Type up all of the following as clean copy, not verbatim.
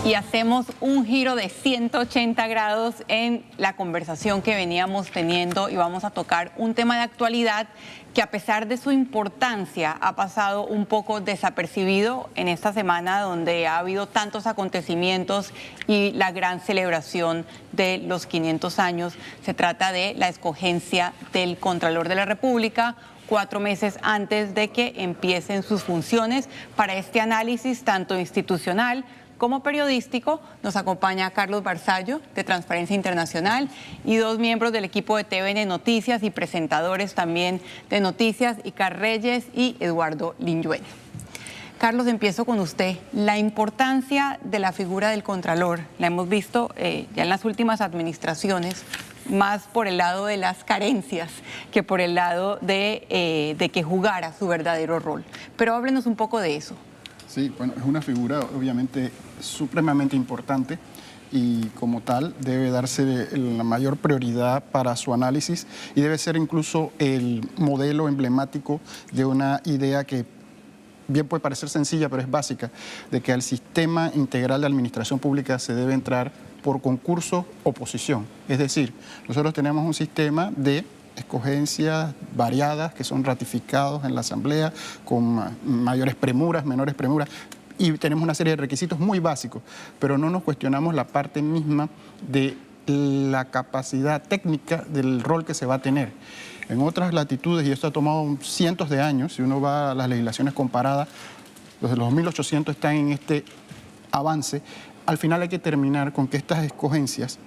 Y hacemos un giro de 180 grados en la conversación que veníamos teniendo y vamos a tocar un tema de actualidad que, a pesar de su importancia, ha pasado un poco desapercibido en esta semana donde ha habido tantos acontecimientos y la gran celebración de los 500 años. Se trata de la escogencia del Contralor de la República 4 meses antes de que empiecen sus funciones. Para este análisis tanto institucional como periodístico nos acompaña Carlos Barzallo, de Transparencia Internacional, y 2 miembros del equipo de TVN Noticias y presentadores también de Noticias, Icar Reyes y Eduardo Linjueña. Carlos, empiezo con usted. La importancia de la figura del Contralor la hemos visto ya en las últimas administraciones, más por el lado de las carencias que por el lado de que jugara su verdadero rol. Pero háblenos un poco de eso. Sí, bueno, es una figura obviamente supremamente importante y como tal debe darse la mayor prioridad para su análisis y debe ser incluso el modelo emblemático de una idea que bien puede parecer sencilla, pero es básica, de que al sistema integral de administración pública se debe entrar por concurso oposición. Es decir, nosotros tenemos un sistema de escogencias variadas que son ratificados en la Asamblea con mayores premuras, menores premuras, y tenemos una serie de requisitos muy básicos, pero no nos cuestionamos la parte misma de la capacidad técnica del rol que se va a tener. En otras latitudes, y esto ha tomado cientos de años, si uno va a las legislaciones comparadas, desde los 1800 están en este avance. Al final hay que terminar con que estas escogencias,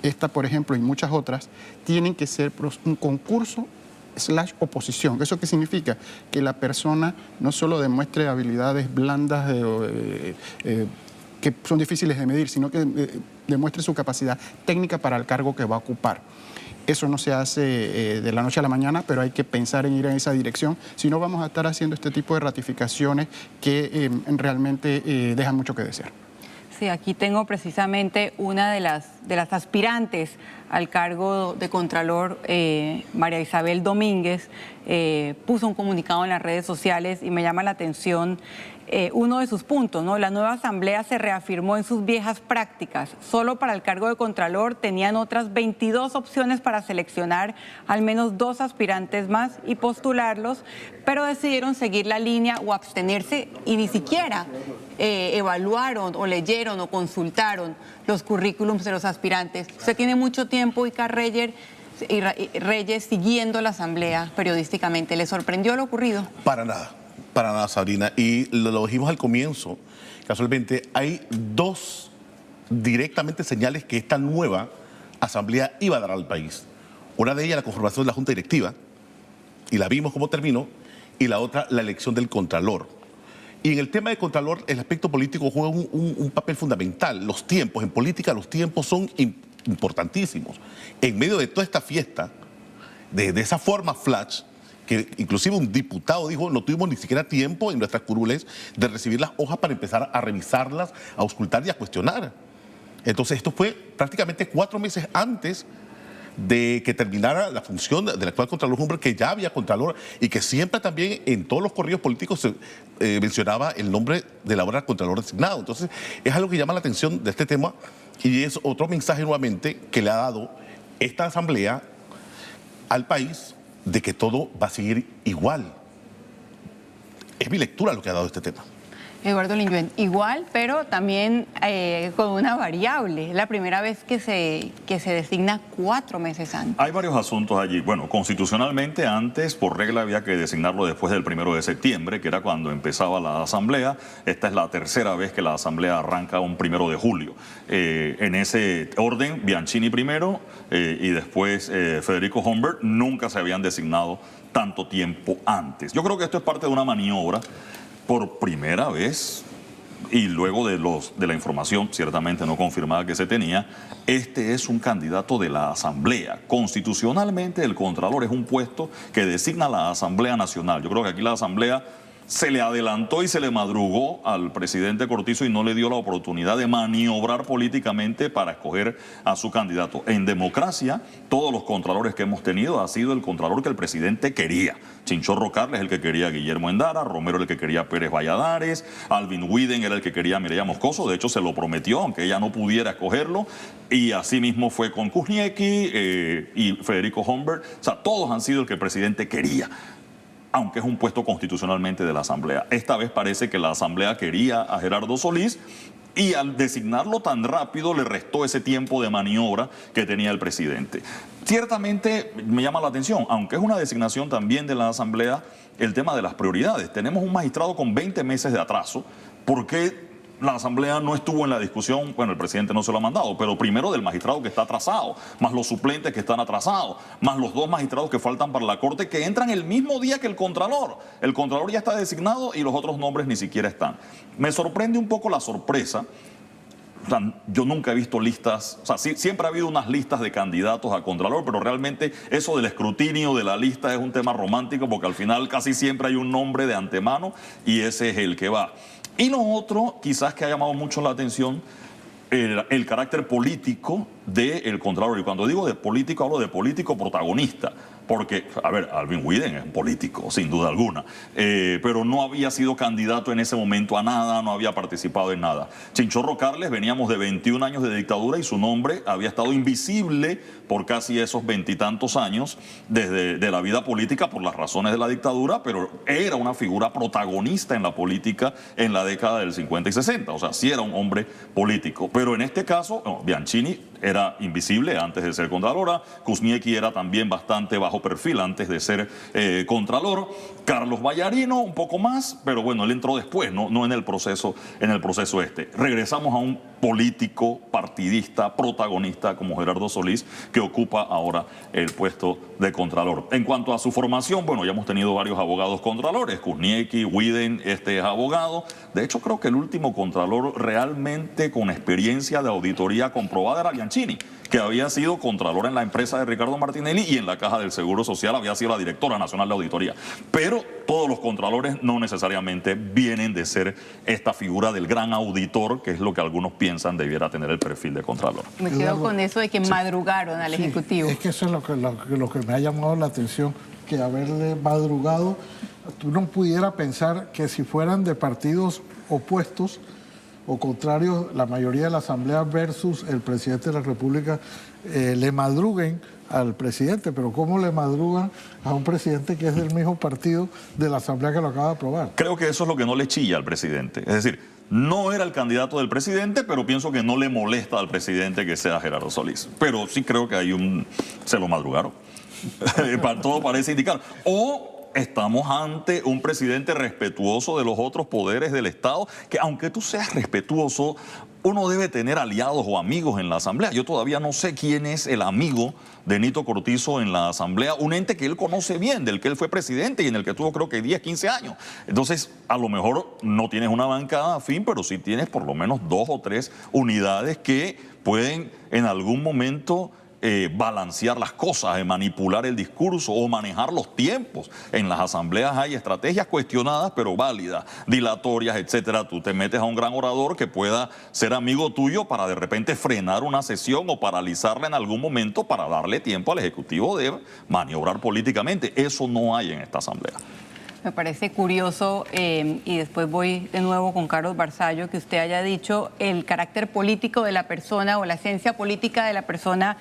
esta, por ejemplo, y muchas otras, tienen que ser un concurso / oposición. ¿Eso qué significa? Que la persona no solo demuestre habilidades blandas que son difíciles de medir, sino que demuestre su capacidad técnica para el cargo que va a ocupar. Eso no se hace de la noche a la mañana, pero hay que pensar en ir en esa dirección. Si no, vamos a estar haciendo este tipo de ratificaciones que realmente dejan mucho que desear. Sí, aquí tengo precisamente una de las aspirantes al cargo de Contralor, María Isabel Domínguez, puso un comunicado en las redes sociales y me llama la atención uno de sus puntos, ¿no? La nueva Asamblea se reafirmó en sus viejas prácticas. Solo para el cargo de Contralor tenían otras 22 opciones para seleccionar al menos 2 aspirantes más y postularlos, pero decidieron seguir la línea o abstenerse y ni siquiera evaluaron o leyeron o consultaron los currículums de los aspirantes. Usted tiene mucho tiempo, Icar Reyes, siguiendo la Asamblea periodísticamente. ¿Le sorprendió lo ocurrido? Para nada, Sabrina. Y lo dijimos al comienzo, casualmente, hay 2 directamente señales que esta nueva Asamblea iba a dar al país. Una de ellas, la conformación de la Junta Directiva, y la vimos cómo terminó, y la otra, la elección del Contralor. Y en el tema de Contralor, el aspecto político juega un papel fundamental. Los tiempos, en política los tiempos son importantísimos. En medio de toda esta fiesta, de esa forma flash, que inclusive un diputado dijo, no tuvimos ni siquiera tiempo en nuestras curules de recibir las hojas para empezar a revisarlas, a auscultar y a cuestionar. Entonces esto fue prácticamente 4 meses antes de que terminara la función del actual Contralor Humber, que ya había Contralor y que siempre también en todos los correos políticos se mencionaba el nombre del ahora Contralor designado. Entonces es algo que llama la atención de este tema y es otro mensaje nuevamente que le ha dado esta Asamblea al país de que todo va a seguir igual. Es mi lectura lo que ha dado este tema. Eduardo Linjueña, igual, pero también con una variable. Es la primera vez que se designa 4 meses antes. Hay varios asuntos allí. Bueno, constitucionalmente antes, por regla, había que designarlo después del 1 de septiembre, que era cuando empezaba la Asamblea. Esta es la tercera vez que la Asamblea arranca un 1 de julio. En ese orden, Bianchini primero y después Federico Humbert, nunca se habían designado tanto tiempo antes. Yo creo que esto es parte de una maniobra. Por primera vez, y luego de la información ciertamente no confirmada que se tenía, este es un candidato de la Asamblea. Constitucionalmente, el Contralor es un puesto que designa la Asamblea Nacional. Yo creo que aquí la Asamblea se le adelantó y se le madrugó al presidente Cortizo y no le dio la oportunidad de maniobrar políticamente para escoger a su candidato. En democracia, todos los contralores que hemos tenido ha sido el contralor que el presidente quería. Chinchorro Carles el que quería a Guillermo Endara, Romero el que quería a Pérez Valladares, Alvin Widen era el que quería a Mireya Moscoso, de hecho se lo prometió, aunque ella no pudiera escogerlo, y así mismo fue con Kuzniecki y Federico Humbert. O sea, todos han sido el que el presidente quería, aunque es un puesto constitucionalmente de la Asamblea. Esta vez parece que la Asamblea quería a Gerardo Solís y al designarlo tan rápido le restó ese tiempo de maniobra que tenía el presidente. Ciertamente me llama la atención, aunque es una designación también de la Asamblea, el tema de las prioridades. Tenemos un magistrado con 20 meses de atraso. ¿Por qué la Asamblea no estuvo en la discusión? Bueno, el presidente no se lo ha mandado, pero primero del magistrado que está atrasado, más los suplentes que están atrasados, más los 2 magistrados que faltan para la Corte, que entran el mismo día que el Contralor. El Contralor ya está designado y los otros nombres ni siquiera están. Me sorprende un poco la sorpresa. O sea, yo nunca he visto listas, o sea, siempre ha habido unas listas de candidatos a Contralor, pero realmente eso del escrutinio de la lista es un tema romántico porque al final casi siempre hay un nombre de antemano y ese es el que va. Y lo otro, quizás que ha llamado mucho la atención, el carácter político del Contralor. Y cuando digo de político, hablo de político protagonista. Porque, a ver, Alvin Widen es un político, sin duda alguna, pero no había sido candidato en ese momento a nada, no había participado en nada. Chinchorro Carles, veníamos de 21 años de dictadura y su nombre había estado invisible por casi esos 20 y tantos años de la vida política por las razones de la dictadura, pero era una figura protagonista en la política en la década del 50 y 60, o sea, sí era un hombre político. Pero en este caso, no, Bianchini era invisible antes de ser Contralora, Kuzniecki era también bastante bajo perfil antes de ser Contralor, Carlos Vallarino un poco más, pero bueno, él entró después, no en el proceso este. Regresamos a un político, partidista, protagonista como Gerardo Solís, que ocupa ahora el puesto de Contralor. En cuanto a su formación, bueno, ya hemos tenido varios abogados contralores, Kuzniecki, Widen, este es abogado. De hecho, creo que el último Contralor realmente con experiencia de auditoría comprobada era Bianchini, que había sido Contralor en la empresa de Ricardo Martinelli y en la Caja del Seguro Social había sido la directora nacional de auditoría. Pero todos los contralores no necesariamente vienen de ser esta figura del gran auditor, que es lo que algunos piensan debiera tener el perfil de Contralor. Me quedo con eso de que madrugaron al Ejecutivo. Es que eso es lo que me ha llamado la atención, que haberle madrugado, tú no pudieras pensar que si fueran de partidos opuestos o contrarios, la mayoría de la Asamblea versus el presidente de la República, le madruguen al presidente, pero ¿cómo le madrugan a un presidente que es del mismo partido de la Asamblea que lo acaba de aprobar? Creo que eso es lo que no le chilla al presidente. Es decir, no era el candidato del presidente, pero pienso que no le molesta al presidente que sea Gerardo Solís. Pero sí creo que se lo madrugaron. Todo parece indicar. O estamos ante un presidente respetuoso de los otros poderes del Estado, que aunque tú seas respetuoso, uno debe tener aliados o amigos en la Asamblea. Yo todavía no sé quién es el amigo de Nito Cortizo en la Asamblea, un ente que él conoce bien, del que él fue presidente y en el que tuvo creo que 10, 15 años. Entonces, a lo mejor no tienes una bancada afín, pero sí tienes por lo menos 2 o 3 unidades que pueden en algún momento balancear las cosas, manipular el discurso o manejar los tiempos. En las asambleas hay estrategias cuestionadas pero válidas, dilatorias, etcétera. Tú te metes a un gran orador que pueda ser amigo tuyo para de repente frenar una sesión o paralizarla en algún momento para darle tiempo al Ejecutivo de maniobrar políticamente. Eso no hay en esta asamblea. Me parece curioso, y después voy de nuevo con Carlos Barzallo, que usted haya dicho el carácter político de la persona o la esencia política de la persona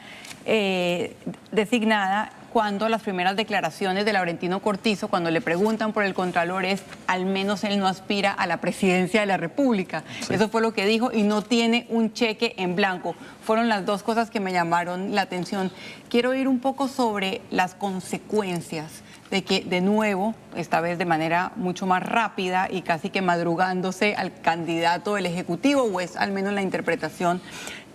designada, cuando las primeras declaraciones de Laurentino Cortizo, cuando le preguntan por el Contralor, es al menos él no aspira a la presidencia de la República. Sí. Eso fue lo que dijo y no tiene un cheque en blanco. Fueron las 2 cosas que me llamaron la atención. Quiero ir un poco sobre las consecuencias de que, de nuevo, esta vez de manera mucho más rápida y casi que madrugándose al candidato del Ejecutivo, o es al menos la interpretación,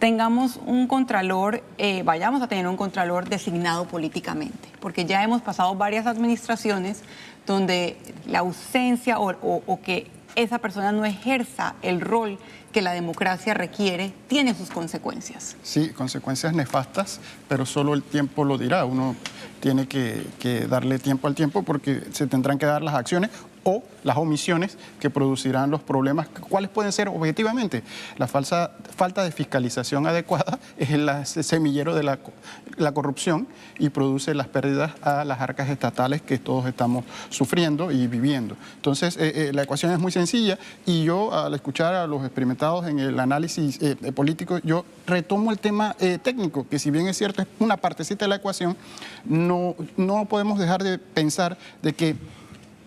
tengamos un Contralor, vayamos a tener un Contralor designado políticamente, porque ya hemos pasado varias administraciones donde la ausencia o que esa persona no ejerza el rol que la democracia requiere, tiene sus consecuencias. Sí, consecuencias nefastas, pero solo el tiempo lo dirá. Uno tiene que darle tiempo al tiempo porque se tendrán que dar las acciones o las omisiones que producirán los problemas. ¿Cuáles pueden ser objetivamente? La falta de fiscalización adecuada es el semillero de la corrupción y produce las pérdidas a las arcas estatales que todos estamos sufriendo y viviendo. Entonces, la ecuación es muy sencilla y yo, al escuchar a los experimentados en el análisis político, yo retomo el tema técnico, que si bien es cierto, es una partecita de la ecuación, no podemos dejar de pensar de que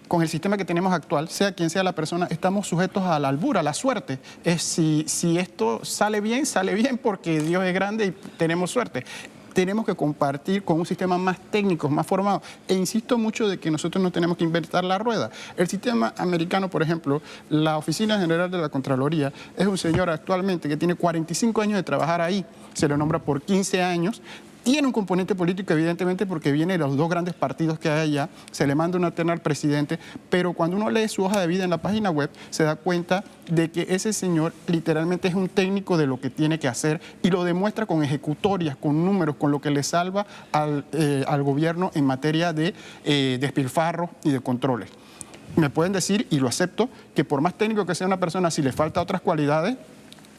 con el sistema que tenemos actual, sea quien sea la persona, estamos sujetos a la albura, a la suerte. Si esto sale bien porque Dios es grande y tenemos suerte. Tenemos que compartir con un sistema más técnico, más formado. E insisto mucho de que nosotros no tenemos que inventar la rueda. El sistema americano, por ejemplo, la Oficina General de la Contraloría, es un señor actualmente que tiene 45 años de trabajar ahí. Se lo nombra por 15 años. Tiene un componente político, evidentemente, porque viene de los dos grandes partidos que hay allá, se le manda una terna al presidente, pero cuando uno lee su hoja de vida en la página web, se da cuenta de que ese señor literalmente es un técnico de lo que tiene que hacer y lo demuestra con ejecutorias, con números, con lo que le salva al gobierno en materia de despilfarro y de controles. Me pueden decir, y lo acepto, que por más técnico que sea una persona, si le falta otras cualidades,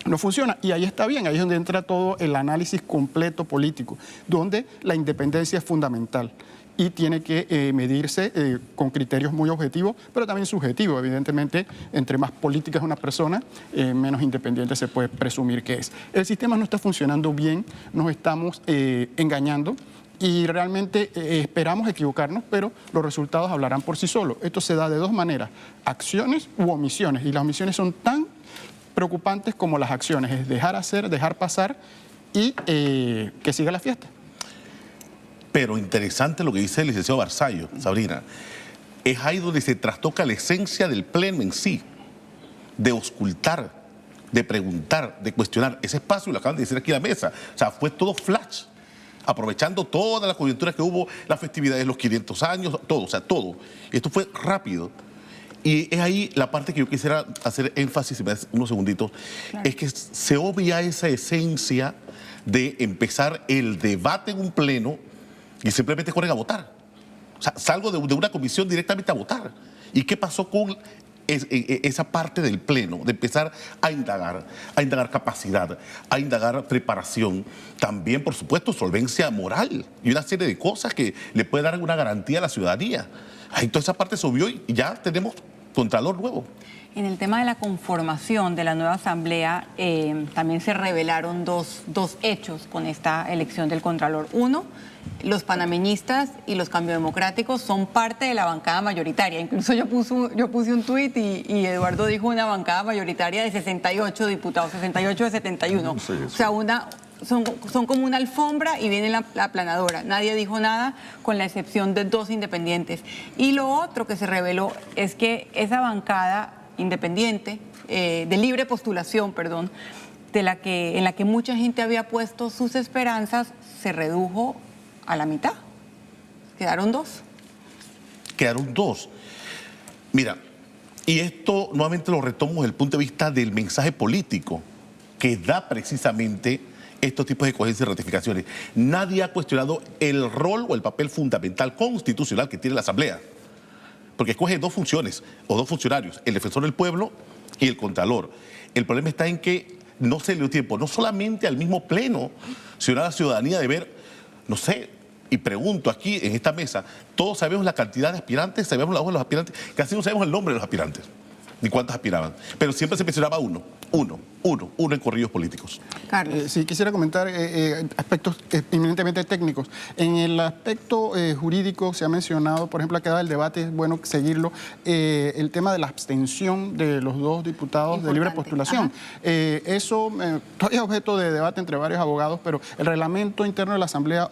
no funciona. Y ahí está bien, ahí es donde entra todo el análisis completo político, donde la independencia es fundamental y tiene que medirse con criterios muy objetivos, pero también subjetivos. Evidentemente, entre más política es una persona, menos independiente se puede presumir que es. El sistema no está funcionando bien, nos estamos engañando y realmente esperamos equivocarnos, pero los resultados hablarán por sí solos. Esto se da de dos maneras, acciones u omisiones, y las omisiones son tan preocupantes como las acciones, es dejar hacer, dejar pasar y que siga la fiesta. Pero interesante lo que dice el licenciado Barzallo, Sabrina. Es ahí donde se trastoca la esencia del pleno en sí, de auscultar, de preguntar, de cuestionar. Ese espacio, lo acaban de decir aquí en la mesa, o sea, fue todo flash, aprovechando todas las coyunturas que hubo, las festividades, los 500 años, todo, o sea, todo. Esto fue rápido. Y es ahí la parte que yo quisiera hacer énfasis, si me das unos segunditos, claro. Es que se obvia esa esencia de empezar el debate en un pleno y simplemente corren a votar. O sea, salgo de una comisión directamente a votar. ¿Y qué pasó con esa parte del pleno? De empezar a indagar capacidad, a indagar preparación, también, por supuesto, solvencia moral y una serie de cosas que le puede dar una garantía a la ciudadanía. Entonces esa parte se obvió y ya tenemos contralor nuevo. En el tema de la conformación de la nueva asamblea, también se revelaron dos hechos con esta elección del contralor. Uno, los panameñistas y los cambiodemocráticos son parte de la bancada mayoritaria. Incluso yo puse un tuit y Eduardo dijo una bancada mayoritaria de 68 diputados, 68 de 71. Sí, o sea, son como una alfombra y viene la aplanadora. Nadie dijo nada con la excepción de dos independientes. Y lo otro que se reveló es que esa bancada independiente, de libre postulación, perdón, en la que mucha gente había puesto sus esperanzas, se redujo a la mitad. Quedaron dos. Quedaron dos. Mira, y esto nuevamente lo retomo desde el punto de vista del mensaje político que da precisamente estos tipos de cogencias y ratificaciones. Nadie ha cuestionado el rol o el papel fundamental constitucional que tiene la Asamblea, porque escoge dos funciones o dos funcionarios, el defensor del pueblo y el contralor. El problema está en que no se le dio tiempo, no solamente al mismo pleno, sino a la ciudadanía de ver, no sé, y pregunto aquí en esta mesa, todos sabemos la cantidad de aspirantes, sabemos la hoja de los aspirantes, casi no sabemos el nombre de los aspirantes, ni cuántos aspiraban, pero siempre se mencionaba uno en corrillos políticos. Carlos. Sí, quisiera comentar aspectos eminentemente técnicos. En el aspecto jurídico se ha mencionado, por ejemplo, ha quedado el debate, es bueno seguirlo, el tema de la abstención de los dos diputados de libre postulación. Eso todavía es objeto de debate entre varios abogados, pero el reglamento interno de la Asamblea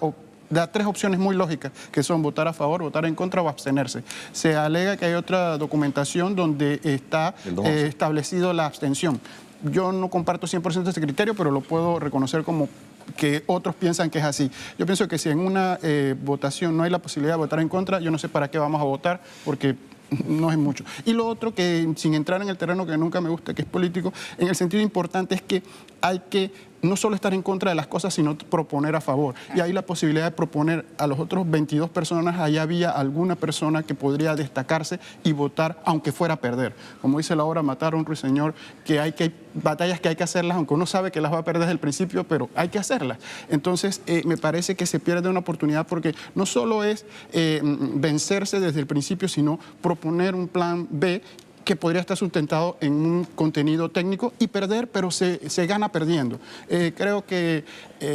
da tres opciones muy lógicas, que son votar a favor, votar en contra o abstenerse. Se alega que hay otra documentación donde está establecido la abstención. Yo no comparto 100% este criterio, pero lo puedo reconocer como que otros piensan que es así. Yo pienso que si en una votación no hay la posibilidad de votar en contra, yo no sé para qué vamos a votar, porque no es mucho. Y lo otro, que sin entrar en el terreno que nunca me gusta, que es político, en el sentido importante es que hay que no solo estar en contra de las cosas, sino proponer a favor. Y hay la posibilidad de proponer a los otros 22 personas, ahí había alguna persona que podría destacarse y votar, aunque fuera a perder. Como dice la obra Matar a un ruiseñor, que hay batallas que hay que hacerlas, aunque uno sabe que las va a perder desde el principio, pero hay que hacerlas. Entonces, me parece que se pierde una oportunidad porque no solo es vencerse desde el principio, sino proponer un plan B que podría estar sustentado en un contenido técnico y perder, pero se gana perdiendo. Creo que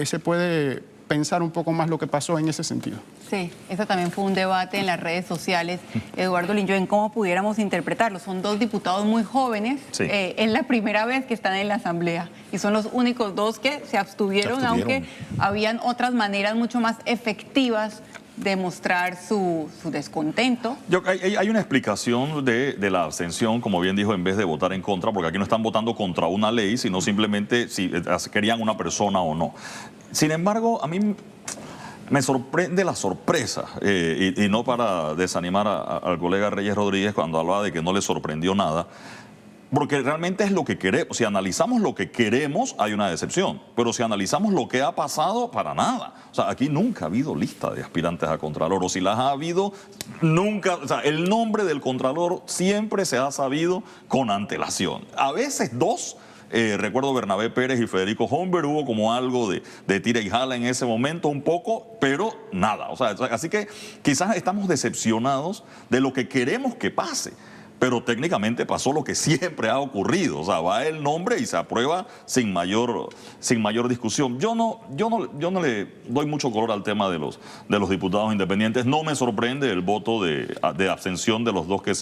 se puede pensar un poco más lo que pasó en ese sentido. Sí, eso también fue un debate en las redes sociales. Eduardo Linjoen, ¿cómo pudiéramos interpretarlo? Son dos diputados muy jóvenes, sí. Es la primera vez que están en la Asamblea y son los únicos dos que se abstuvieron, aunque habían otras maneras mucho más efectivas de mostrar su descontento. Hay una explicación de la abstención, como bien dijo, en vez de votar en contra, porque aquí no están votando contra una ley, sino simplemente si querían una persona o no. Sin embargo, a mí me sorprende la sorpresa, y no para desanimar al colega Reyes Rodríguez cuando hablaba de que no le sorprendió nada, porque realmente es lo que queremos. Si analizamos lo que queremos, hay una decepción. Pero si analizamos lo que ha pasado, para nada. O sea, aquí nunca ha habido lista de aspirantes a Contralor. O si las ha habido, nunca. O sea, el nombre del Contralor siempre se ha sabido con antelación. A veces dos. Recuerdo Bernabé Pérez y Federico Homber, hubo como algo de tira y jala en ese momento un poco, pero nada. O sea, así que quizás estamos decepcionados de lo que queremos que pase. Pero técnicamente pasó lo que siempre ha ocurrido. O sea, va el nombre y se aprueba sin mayor discusión. Yo no le doy mucho color al tema de los diputados independientes. No me sorprende el voto de abstención de los dos que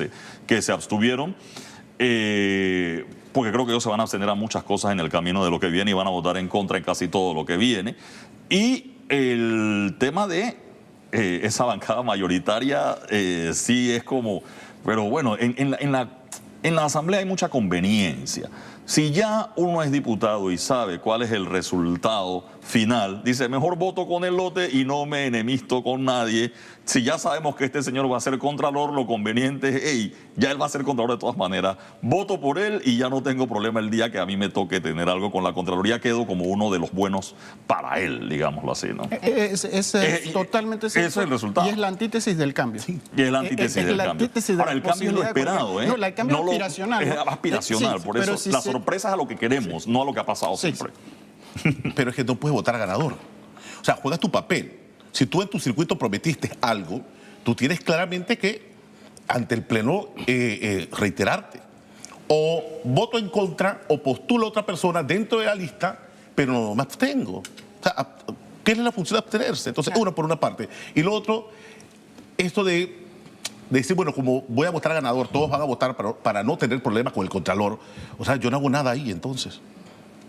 se abstuvieron. Porque creo que ellos se van a abstener a muchas cosas en el camino de lo que viene y van a votar en contra en casi todo lo que viene. Y el tema de esa bancada mayoritaria sí es como... Pero bueno, en la Asamblea hay mucha conveniencia. Si ya uno es diputado y sabe cuál es el resultado final, dice, mejor voto con el lote y no me enemisto con nadie. Si ya sabemos que este señor va a ser Contralor, lo conveniente es, hey, ya él va a ser Contralor de todas maneras, voto por él y ya no tengo problema el día que a mí me toque tener algo con la Contraloría, quedo como uno de los buenos para él, digámoslo así, ¿no? Es totalmente cierto. Ese es el resultado. Y es la antítesis del cambio. Sí. Y es la antítesis del cambio. Ahora, el cambio es lo esperado, ¿eh? No, el cambio es aspiracional. Es aspiracional, sí, por eso si la sorpresa es a lo que queremos, no a lo que ha pasado siempre. Pero es que no puedes votar ganador. O sea, juegas tu papel. Si tú en tu circuito prometiste algo, tú tienes claramente que, ante el Pleno, reiterarte. O voto en contra, o postulo a otra persona dentro de la lista, pero no me abstengo. O sea, ¿qué es la función de abstenerse? Entonces, uno por una parte. Y lo otro, esto de decir, bueno, como voy a votar ganador, todos van a votar para no tener problemas con el Contralor. O sea, yo no hago nada ahí, entonces.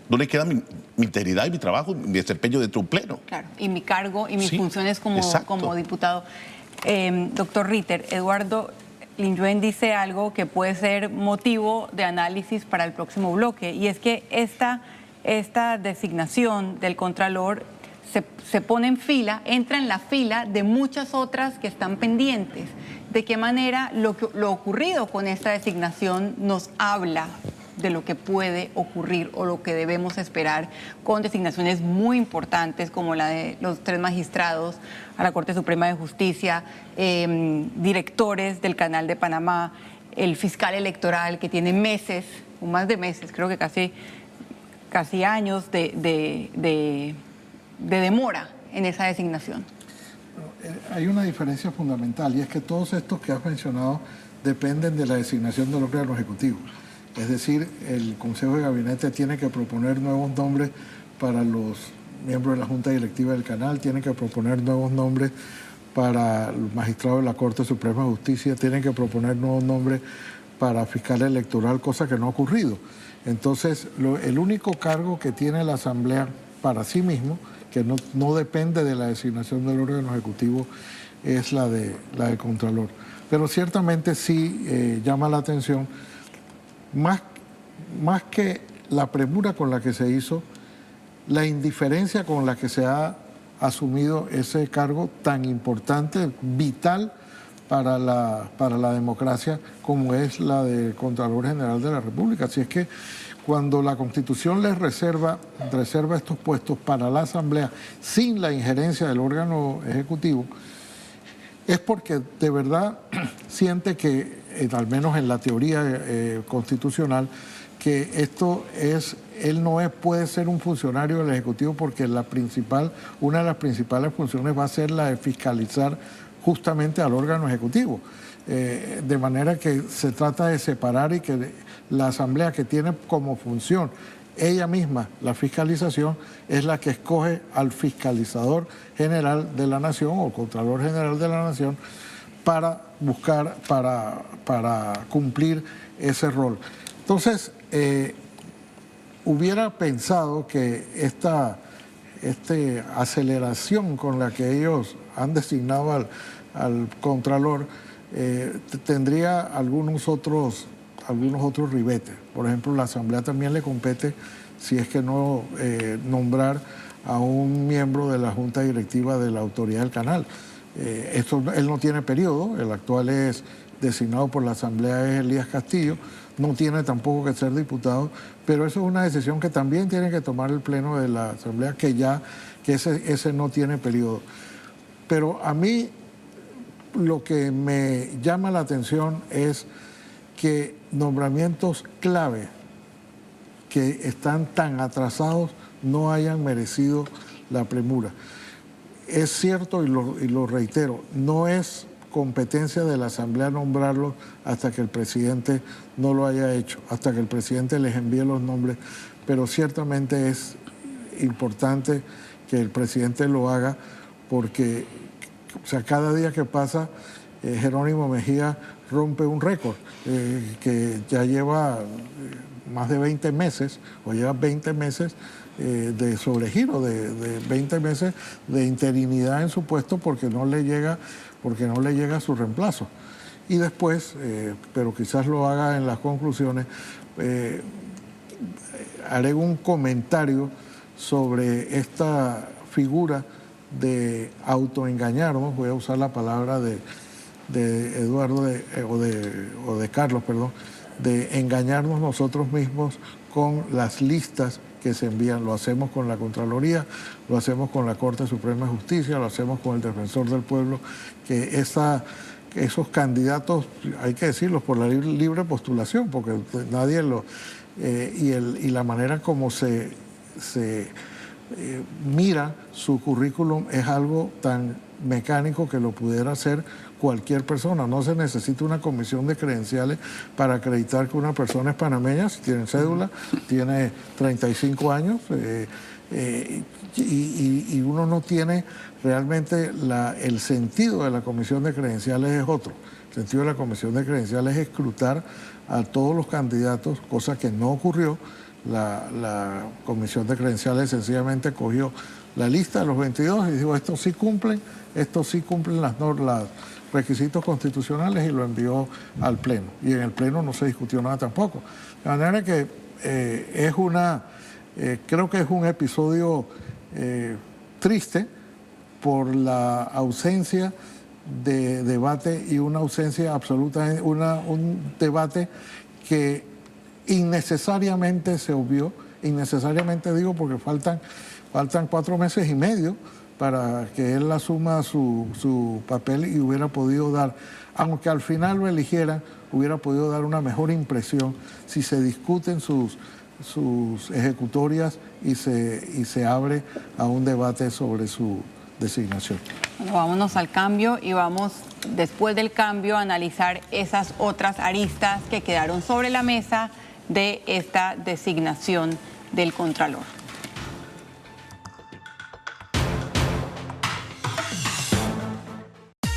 ¿Dónde queda mi integridad y mi trabajo, mi desempeño dentro de un pleno? Claro, y mi cargo y mis funciones como diputado. Doctor Ritter, Eduardo Linjoen dice algo que puede ser motivo de análisis para el próximo bloque, y es que esta designación del Contralor se pone en fila, entra en la fila de muchas otras que están pendientes. ¿De qué manera lo ocurrido con esta designación nos habla de lo que puede ocurrir o lo que debemos esperar con designaciones muy importantes como la de los 3 magistrados a la Corte Suprema de Justicia, directores del Canal de Panamá, el fiscal electoral que tiene meses, o más de meses, creo que casi años de demora en esa designación? Hay una diferencia fundamental, y es que todos estos que has mencionado dependen de la designación del órgano ejecutivo. Es decir, el Consejo de Gabinete tiene que proponer nuevos nombres para los miembros de la Junta Directiva del Canal, tiene que proponer nuevos nombres para los magistrados de la Corte Suprema de Justicia, tiene que proponer nuevos nombres para fiscal electoral, cosa que no ha ocurrido. Entonces, el único cargo que tiene la Asamblea para sí mismo, que no depende de la designación del órgano ejecutivo, es la de Contralor. Pero ciertamente sí llama la atención, más que la premura con la que se hizo, la indiferencia con la que se ha asumido ese cargo tan importante, vital para la democracia como es la del Contralor General de la República. Así es que cuando la Constitución les reserva estos puestos para la Asamblea sin la injerencia del órgano ejecutivo, es porque de verdad siente que, al menos en la teoría constitucional, que él no puede ser un funcionario del Ejecutivo porque una de las principales funciones va a ser la de fiscalizar justamente al órgano ejecutivo. De manera que se trata de separar y que la Asamblea, que tiene como función ella misma la fiscalización, es la que escoge al fiscalizador general de la Nación o Contralor General de la Nación para cumplir ese rol. Entonces, hubiera pensado que esta aceleración con la que ellos han designado al Contralor tendría algunos otros ribetes. Por ejemplo, la Asamblea también le compete, si es que no, nombrar a un miembro de la Junta Directiva de la Autoridad del Canal. Él no tiene periodo, el actual es designado por la Asamblea, es Elías Castillo, no tiene tampoco que ser diputado, pero eso es una decisión que también tiene que tomar el Pleno de la Asamblea, que ese no tiene periodo. Pero a mí lo que me llama la atención es que nombramientos clave que están tan atrasados no hayan merecido la premura. Es cierto, y lo reitero, no es competencia de la Asamblea nombrarlos hasta que el presidente no lo haya hecho, hasta que el presidente les envíe los nombres, pero ciertamente es importante que el presidente lo haga porque, o sea, cada día que pasa, Jerónimo Mejía rompe un récord que ya lleva más de 20 meses, o lleva 20 meses de sobregiro, de 20 meses de interinidad en su puesto porque no le llega su reemplazo. Y después, pero quizás lo haga en las conclusiones, haré un comentario sobre esta figura de autoengañarnos, voy a usar la palabra de Eduardo o de Carlos, perdón, de engañarnos nosotros mismos con las listas que se envían. Lo hacemos con la Contraloría, lo hacemos con la Corte Suprema de Justicia, lo hacemos con el Defensor del Pueblo, que esos candidatos, hay que decirlos, por la libre postulación, porque nadie y la manera como se mira su currículum es algo tan mecánico que lo pudiera hacer cualquier persona. No se necesita una comisión de credenciales para acreditar que una persona es panameña, si tiene cédula, tiene 35 años, y uno no tiene realmente el sentido de la comisión de credenciales es otro. El sentido de la comisión de credenciales es escrutar a todos los candidatos, cosa que no ocurrió. La comisión de credenciales sencillamente cogió la lista de los 22 y dijo, estos sí cumplen los requisitos constitucionales, y lo envió al Pleno. Y en el Pleno no se discutió nada tampoco. De manera que creo que es un episodio triste por la ausencia de debate y una ausencia absoluta, un debate que innecesariamente se obvió. Innecesariamente digo porque faltan 4 meses y medio para que él asuma su papel y hubiera podido dar, aunque al final lo eligieran, hubiera podido dar una mejor impresión si se discuten sus ejecutorias y se abre a un debate sobre su designación. Bueno, vámonos al cambio y vamos después del cambio a analizar esas otras aristas que quedaron sobre la mesa de esta designación del Contralor.